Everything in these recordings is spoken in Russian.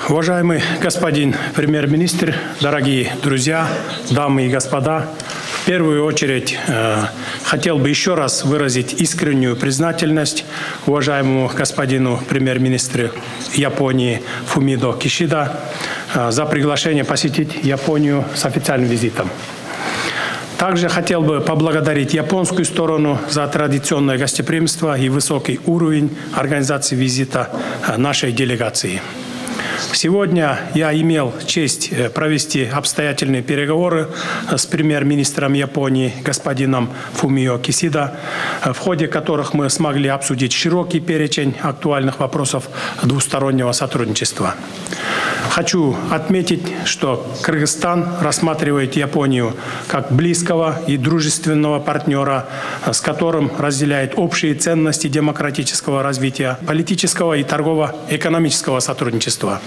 Уважаемый господин премьер-министр, дорогие друзья, дамы и господа, в первую очередь хотел бы еще раз выразить искреннюю признательность уважаемому господину премьер-министру Японии Фумидо Кисида за приглашение посетить Японию с официальным визитом. Также хотел бы поблагодарить японскую сторону за традиционное гостеприимство и высокий уровень организации визита нашей делегации. Сегодня я имел честь провести обстоятельные переговоры с премьер-министром Японии господином Фумио Кисида, в ходе которых мы смогли обсудить широкий перечень актуальных вопросов двустороннего сотрудничества. Хочу отметить, что Кыргызстан рассматривает Японию как близкого и дружественного партнера, с которым разделяет общие ценности демократического развития, политического и торгово-экономического сотрудничества.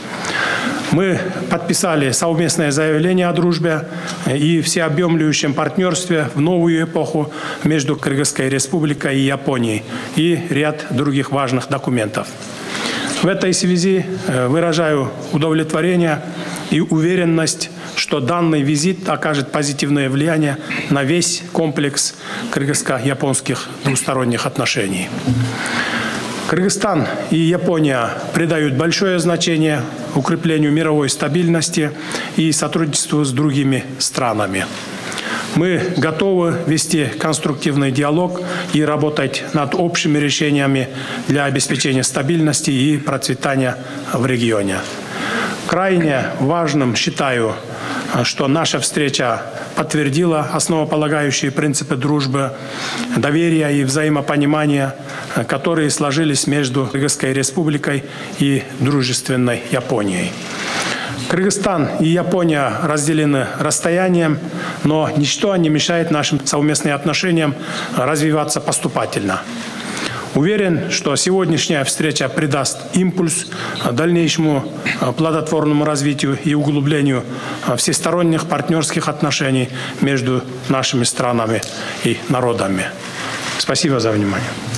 Мы подписали совместное заявление о дружбе и всеобъемлющем партнерстве в новую эпоху между Кыргызской Республикой и Японией и ряд других важных документов. В этой связи выражаю удовлетворение и уверенность, что данный визит окажет позитивное влияние на весь комплекс кыргызско-японских двусторонних отношений. Кыргызстан и Япония придают большое значение укреплению мировой стабильности и сотрудничеству с другими странами. Мы готовы вести конструктивный диалог и работать над общими решениями для обеспечения стабильности и процветания в регионе. Крайне важным считаю, что наша встреча подтвердила основополагающие принципы дружбы, доверия и взаимопонимания, которые сложились между Кыргызской Республикой и дружественной Японией. Кыргызстан и Япония разделены расстоянием, но ничто не мешает нашим совместным отношениям развиваться поступательно. Уверен, что сегодняшняя встреча придаст импульс дальнейшему плодотворному развитию и углублению всесторонних партнерских отношений между нашими странами и народами. Спасибо за внимание.